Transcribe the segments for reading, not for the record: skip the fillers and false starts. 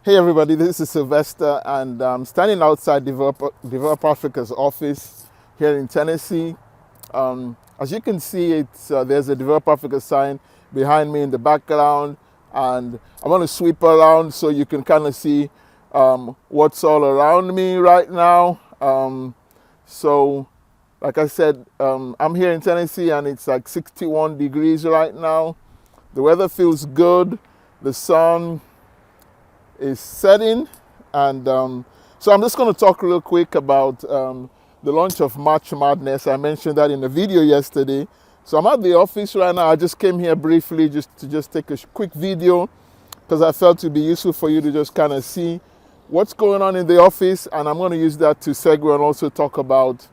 Hey everybody, this is Sylvester and I'm standing outside Develop Africa's office here in Tennessee. As you can see, there's a Develop Africa sign behind me in the background, and I'm going to sweep around so you can kind of see what's all around me right now. So, like I said, I'm here in Tennessee and it's like 61 degrees right now. The weather feels good. The sun is setting, and so I'm just going to talk real quick about the launch of March Madness. I mentioned that in the video yesterday. So I'm at the office right now. I just came here briefly just take a quick video because I felt it would be useful for you to just kind of see what's going on in the office, and I'm going to use that to segue and also talk about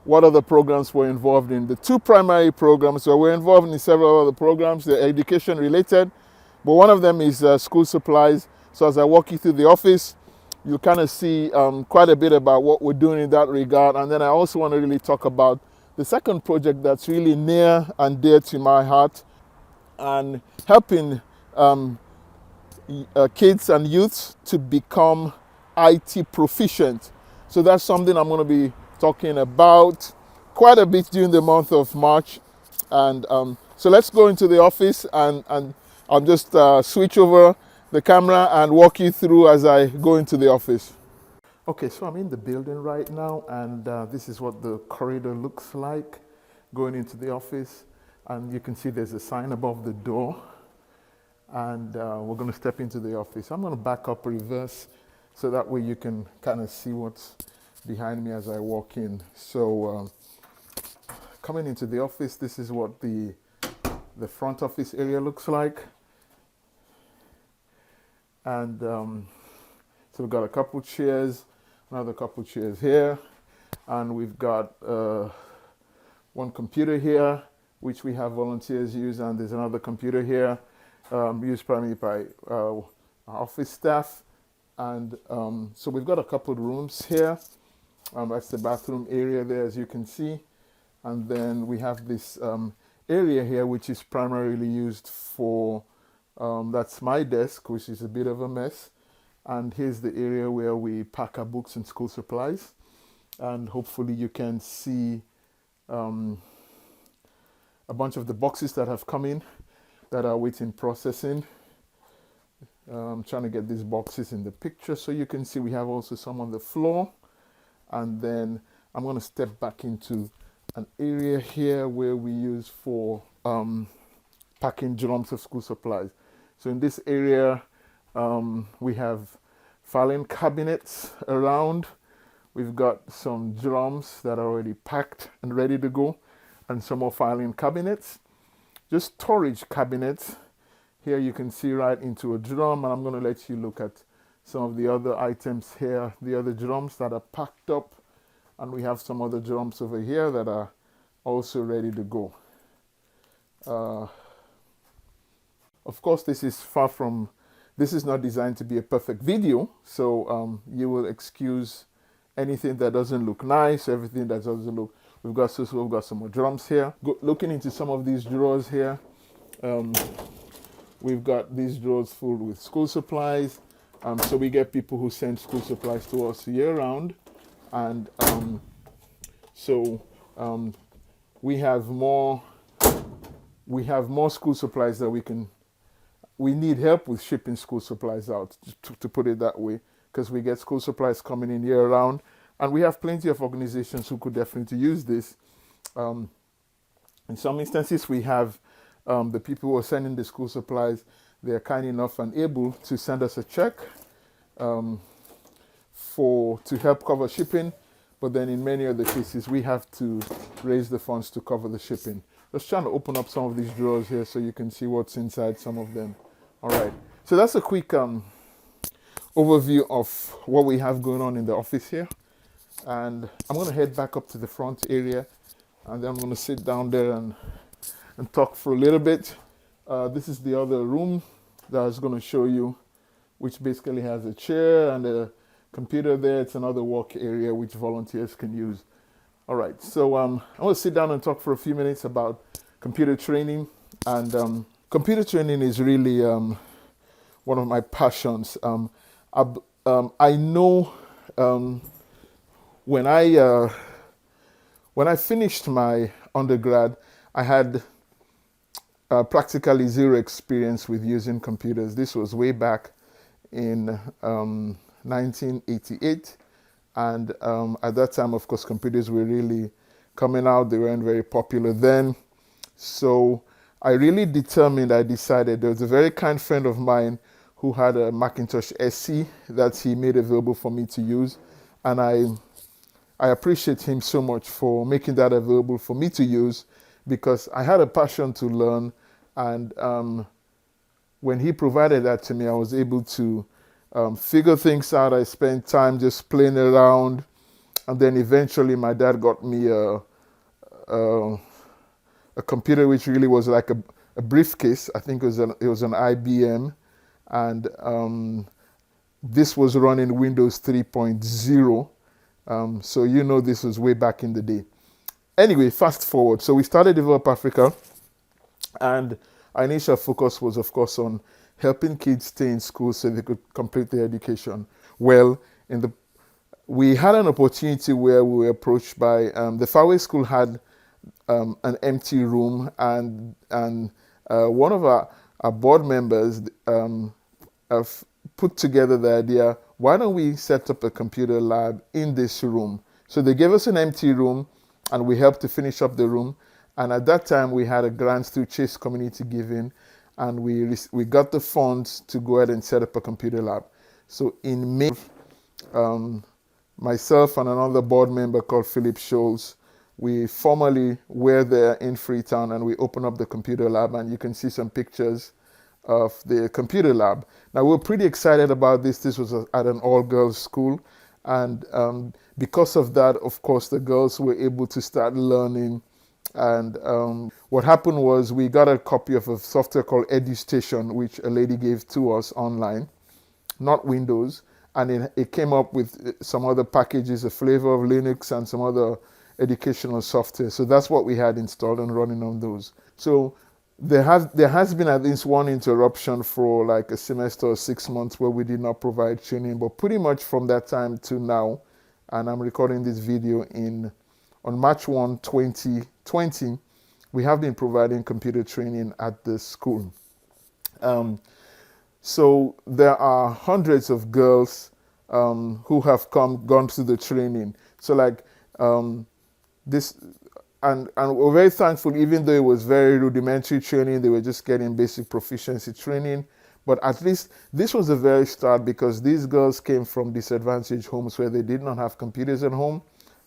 what other programs we're involved in. The two primary programs, so we're involved in several other programs. They're education related, but one of them is school supplies. So as I walk you through the office, you'll kind of see quite a bit about what we're doing in that regard. And then I also want to really talk about the second project that's really near and dear to my heart, and helping kids and youths to become IT proficient. So that's something I'm going to be talking about quite a bit during the month of March. And so let's go into the office, and I'll just switch over the camera and walk you through as I go into the office. Okay, so I'm in the building right now, and this is what the corridor looks like going into the office. And you can see there's a sign above the door, and we're going to step into the office. I'm going to back up, reverse, so that way you can kind of see what's behind me as I walk in. So coming into the office, this is what the front office area looks like. And so we've got a couple chairs, another couple chairs here, and we've got one computer here, which we have volunteers use, and there's another computer here used primarily by our office staff. And so we've got a couple of rooms here. That's the bathroom area there, as you can see. And then we have this area here, which is primarily used for, that's my desk, which is a bit of a mess. And here's the area where we pack our books and school supplies. And hopefully you can see a bunch of the boxes that have come in that are waiting processing. I'm trying to get these boxes in the picture so you can see we have also some on the floor. And then I'm going to step back into an area here where we use for packing drums of school supplies. So in this area, we have filing cabinets around. We've got some drums that are already packed and ready to go, and some more filing cabinets. Just storage cabinets. Here you can see right into a drum, and I'm going to let you look at some of the other items here, the other drums that are packed up, and we have some other drums over here that are also ready to go. Of course, this is not designed to be a perfect video, so you will excuse anything that doesn't look nice, everything that doesn't look. We've got some more drums here. Looking into some of these drawers here, we've got these drawers full with school supplies. So we get people who send school supplies to us year round, and we have more school supplies that we need help with shipping school supplies out, to put it that way, because we get school supplies coming in year round, and we have plenty of organizations who could definitely use this. In some instances, we have the people who are sending the school supplies, they're kind enough and able to send us a check to help cover shipping, but then in many other cases we have to raise the funds to cover the shipping. Just trying to open up some of these drawers here so you can see what's inside some of them. All right, so that's a quick overview of what we have going on in the office here, and I'm going to head back up to the front area, and then I'm going to sit down there and talk for a little bit. This is the other room that I was going to show you, which basically has a chair and a computer there. It's another work area which volunteers can use. All right, so I'm going to sit down and talk for a few minutes about computer training. And computer training is really one of my passions. I know um, when I finished my undergrad, I had practically zero experience with using computers. This was way back in 1988, and at that time, of course, computers were really coming out. They weren't very popular then. So I really determined, I decided, there was a very kind friend of mine who had a Macintosh SE that he made available for me to use. And I appreciate him so much for making that available for me to use, because I had a passion to learn. And when he provided that to me, I was able to figure things out. I spent time just playing around. And then eventually my dad got me a computer which really was like a briefcase. I think it was an IBM, and this was running Windows 3.0. So you know this was way back in the day. Anyway, fast forward. So we started Develop Africa, and our initial focus was, of course, on helping kids stay in school so they could complete their education. Well, we had an opportunity where we were approached by the FAWE school had an empty room, and one of our board members have put together the idea, why don't we set up a computer lab in this room? So they gave us an empty room, and we helped to finish up the room. And at that time, we had a grant through Chase Community Giving, and we got the funds to go ahead and set up a computer lab. So in May, myself and another board member called Philip Scholes, we formally were there in Freetown, and we opened up the computer lab, and you can see some pictures of the computer lab. Now, we're pretty excited about this. This was at an all-girls school, and because of that, of course, the girls were able to start learning. And what happened was we got a copy of a software called EduStation, which a lady gave to us online, not Windows, and it came up with some other packages, a flavor of Linux and some other educational software. So that's what we had installed and running on those. So there has been at least one interruption for like a semester or 6 months where we did not provide training, but pretty much from that time to now, and I'm recording this video on March 1, 2020, we have been providing computer training at the school. So there are hundreds of girls who have gone through the training. So like this, and we're very thankful, even though it was very rudimentary training, they were just getting basic proficiency training. But at least this was the very start, because these girls came from disadvantaged homes where they did not have computers at home.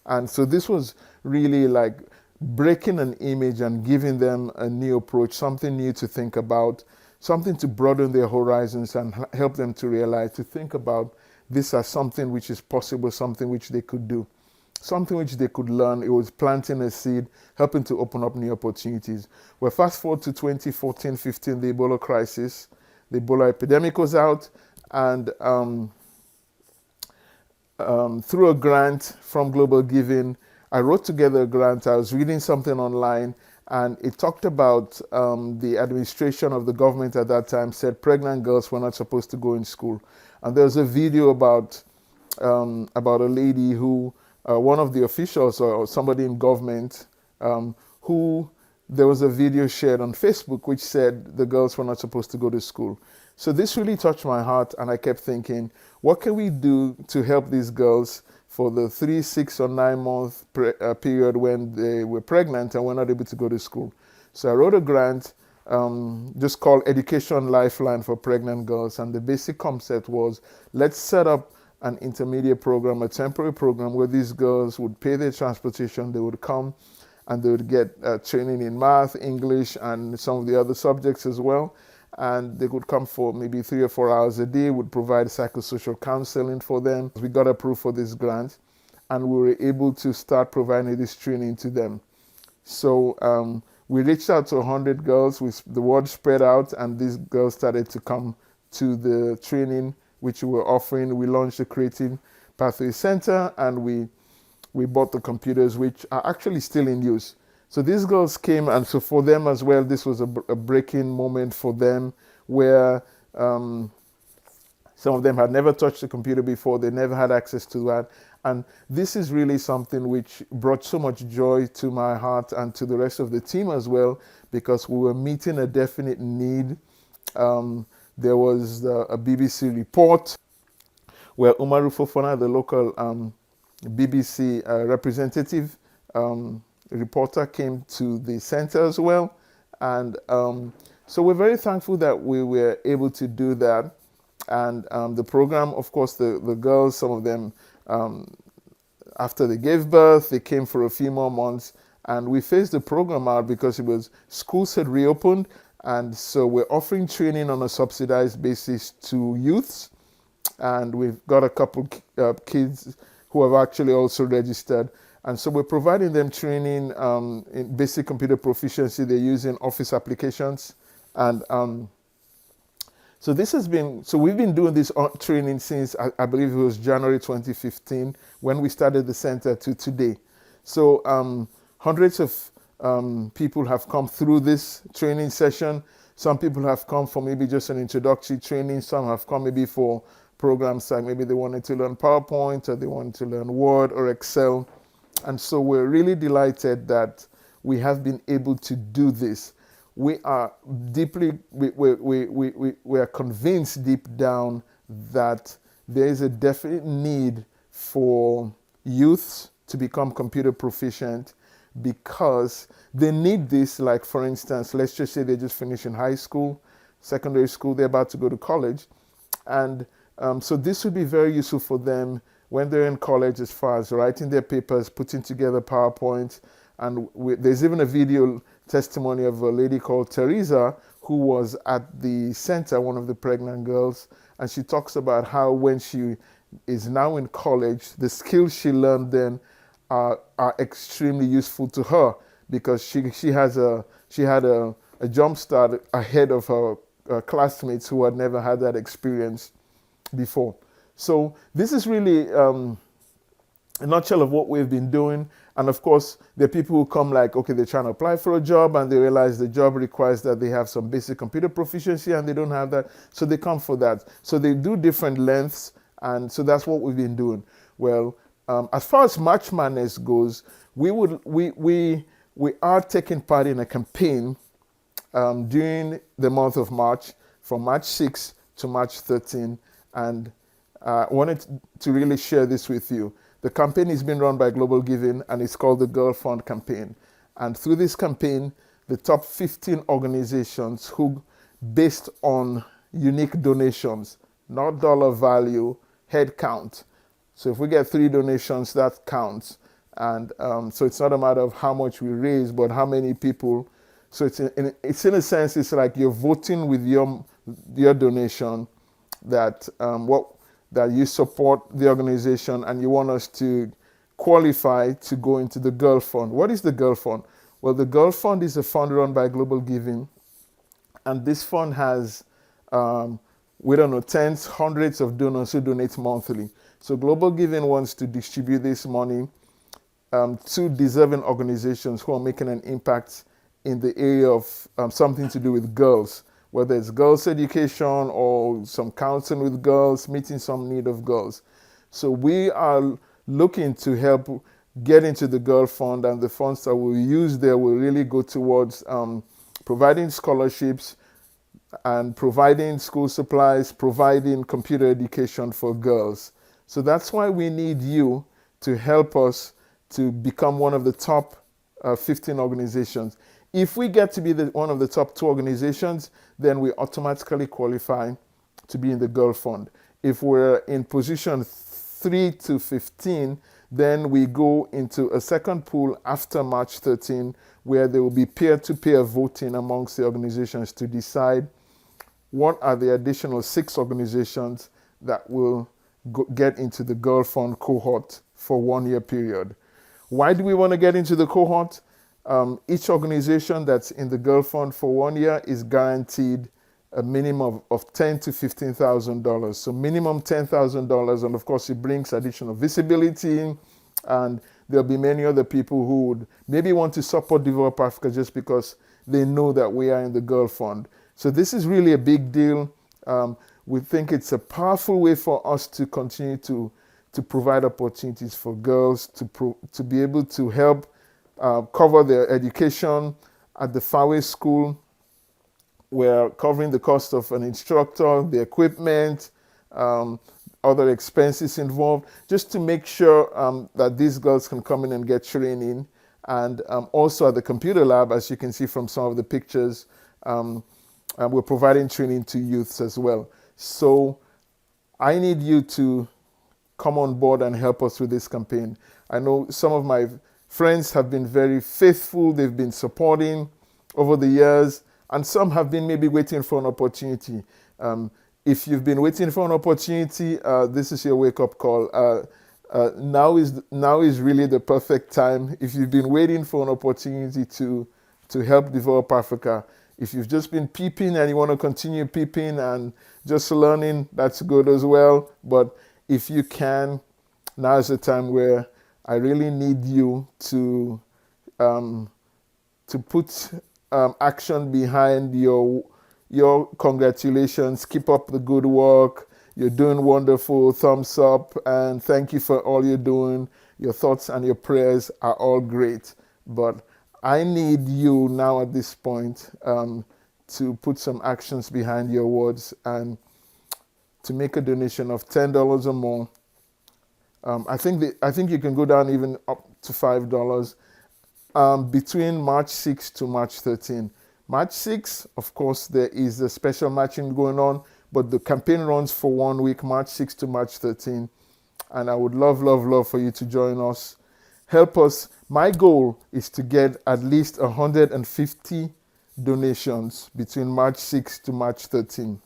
And so this was really like breaking an image and giving them a new approach, something new to think about, something to broaden their horizons and help them to realize, to think about this as something which is possible, something which they could do, something which they could learn. It was planting a seed, helping to open up new opportunities. Well, fast forward to 2014-15, the Ebola crisis, the Ebola epidemic was out, and through a grant from Global Giving, I wrote together a grant. I was reading something online, and it talked about the administration of the government at that time said pregnant girls were not supposed to go in school. And there was a video about a lady who, one of the officials or somebody in government, who there was a video shared on Facebook which said the girls were not supposed to go to school. So this really touched my heart, and I kept thinking, what can we do to help these girls for the 3, 6, or 9 month period when they were pregnant and were not able to go to school? So I wrote a grant just called Educational Lifeline for pregnant girls, and the basic concept was, let's set up an intermediate program, a temporary program where these girls would pay their transportation, they would come, and they would get training in math, English, and some of the other subjects as well. And they could come for maybe 3 or 4 hours a day, would provide psychosocial counseling for them. We got approved for this grant, and we were able to start providing this training to them. So we reached out to 100 girls, the word spread out, and these girls started to come to the training which we were offering. We launched the Creative Pathway Center, and we bought the computers, which are actually still in use. So these girls came, and so for them as well, this was a breaking moment for them, where Some of them had never touched a computer before. They never had access to that. And this is really something which brought so much joy to my heart and to the rest of the team as well, because we were meeting a definite need. There was a BBC report where Umaru Fofana, the local BBC representative reporter, came to the center as well. And so we're very thankful that we were able to do that. And the program, of course, the girls, some of them, after they gave birth, they came for a few more months. And we phased the program out because schools had reopened. And so we're offering training on a subsidized basis to youths. And we've got a couple kids who have actually also registered. And so we're providing them training in basic computer proficiency. They're using Office applications. And so we've been doing this training since, I believe it was January 2015, when we started the center, to today. So hundreds of people have come through this training session. Some people have come for maybe just an introductory training. Some have come maybe for programs like maybe they wanted to learn PowerPoint, or they wanted to learn Word or Excel. And so we're really delighted that we have been able to do this. We are convinced deep down that there is a definite need for youths to become computer proficient, because they need this. Like, for instance, let's just say they're just finishing high school, secondary school, they're about to go to college. And so this would be very useful for them when they're in college, as far as writing their papers, putting together PowerPoint. And there's even a video testimony of a lady called Teresa, who was at the center, one of the pregnant girls. And she talks about how when she is now in college, the skills she learned then are extremely useful to her, because she had a jump start ahead of her classmates who had never had that experience before. So this is really a nutshell of what we've been doing. And of course, there are people who come like, okay, they're trying to apply for a job and they realize the job requires that they have some basic computer proficiency and they don't have that. So they come for that. So they do different lengths. And so that's what we've been doing. Well, as far as March Madness goes, we are taking part in a campaign during the month of March, from March 6 to March 13. And I wanted to really share this with you. The campaign is being run by Global Giving, and it's called the Girl Fund Campaign. And through this campaign, the top 15 organizations who, based on unique donations, not dollar value, head count. So if we get 3 donations, that counts. And so it's not a matter of how much we raise, but how many people. So it's in a sense, it's like you're voting with your donation that that you support the organization and you want us to qualify to go into the Girl Fund. What is the Girl Fund? Well, the Girl Fund is a fund run by Global Giving, and this fund has, we don't know, tens, hundreds of donors who donate monthly. So Global Giving wants to distribute this money to deserving organizations who are making an impact in the area of something to do with girls, whether it's girls' education or some counseling with girls, meeting some need of girls. So we are looking to help get into the Girl Fund, and the funds that we'll use there will really go towards providing scholarships and providing school supplies, providing computer education for girls. So that's why we need you to help us to become one of the top 15 organizations. If we get to be one of the top 2 organizations, then we automatically qualify to be in the Girl Fund. If we're in position 3 to 15, then we go into a second pool after March 13, where there will be peer-to-peer voting amongst the organizations to decide what are the additional 6 organizations that will get into the Girl Fund cohort for 1-year period. Why do we want to get into the cohort? Each organization that's in the Girl Fund for 1 year is guaranteed a minimum of $10,000 to $15,000. So minimum $10,000, and of course it brings additional visibility, and there'll be many other people who would maybe want to support Develop Africa just because they know that we are in the Girl Fund. So this is really a big deal. We think it's a powerful way for us to continue to provide opportunities for girls to be able to help cover their education at the FAWE school. We're covering the cost of an instructor, the equipment, other expenses involved, just to make sure that these girls can come in and get training. And also at the computer lab, as you can see from some of the pictures, we're providing training to youths as well. So I need you to come on board and help us with this campaign. I know some of my friends have been very faithful. They've been supporting over the years, and some have been maybe waiting for an opportunity. If you've been waiting for an opportunity, this is your wake-up call. Now is really the perfect time. If you've been waiting for an opportunity to help develop Africa, if you've just been peeping and you want to continue peeping and just learning, that's good as well. But if you can, now is the time where I really need you to put action behind your congratulations. Keep up the good work. You're doing wonderful. Thumbs up. And thank you for all you're doing. Your thoughts and your prayers are all great. But I need you now at this point to put some actions behind your words and to make a donation of $10 or more. I think you can go down even up to $5 between March 6 to March 13. March 6, of course, there is a special matching going on, but the campaign runs for 1 week, March 6 to March 13. And I would love, love, love for you to join us. Help us. My goal is to get at least 150 donations between March 6 to March 13.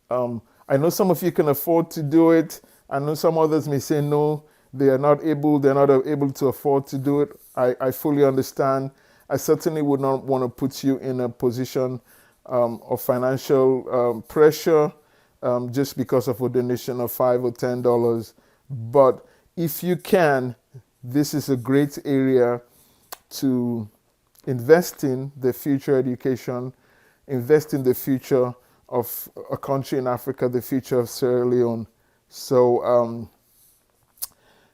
I know some of you can afford to do it. I know some others may say no, they're not able to afford to do it. I fully understand. I certainly would not want to put you in a position of financial pressure just because of a donation of $5 or $10. But if you can, this is a great area to invest in the future education, invest in the future of a country in Africa, the future of Sierra Leone. So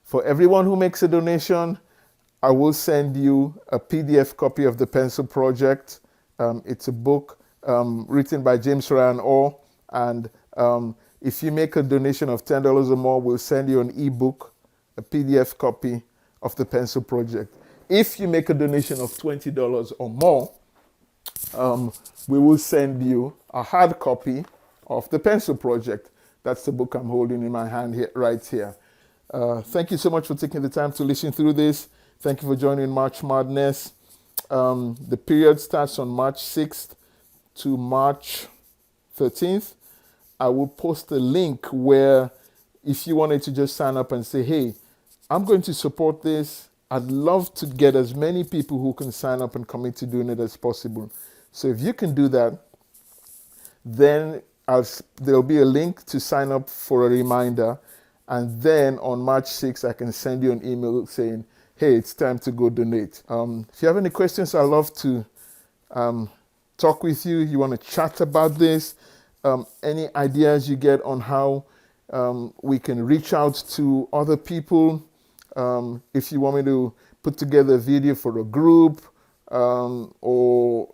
for everyone who makes a donation, I will send you a PDF copy of the Pencil Project. It's a book written by James Ryan Orr. And if you make a donation of $10 or more, we'll send you an ebook, a PDF copy of the Pencil Project. If you make a donation of $20 or more, we will send you a hard copy of the Pencil Project. That's the book I'm holding in my hand here, right here. Thank you so much for taking the time to listen through this. Thank you for joining March Madness. The period starts on March 6th to March 13th. I will post a link where if you wanted to just sign up and say, hey, I'm going to support this, I'd love to get as many people who can sign up and commit to doing it as possible. So if you can do that, then there'll be a link to sign up for a reminder. And then on March 6th, I can send you an email saying, hey, it's time to go donate. If you have any questions, I'd love to talk with you. You want to chat about this, any ideas you get on how we can reach out to other people. If you want me to put together a video for a group, or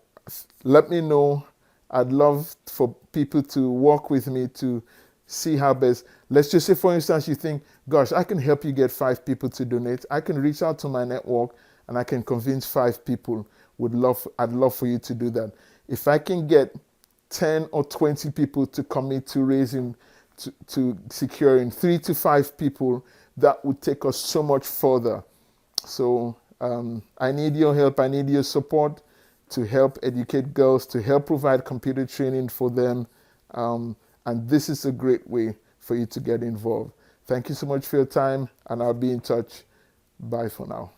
let me know. I'd love for people to work with me to see how best. Let's just say, for instance, you think, gosh, I can help you get 5 people to donate. I can reach out to my network and I can convince 5 people. I'd love for you to do that. If I can get 10 or 20 people to commit to raising, to securing 3 to 5 people, that would take us so much further. So I need your help. I need your support to help educate girls, to help provide computer training for them. And this is a great way for you to get involved. Thank you so much for your time, and I'll be in touch. Bye for now.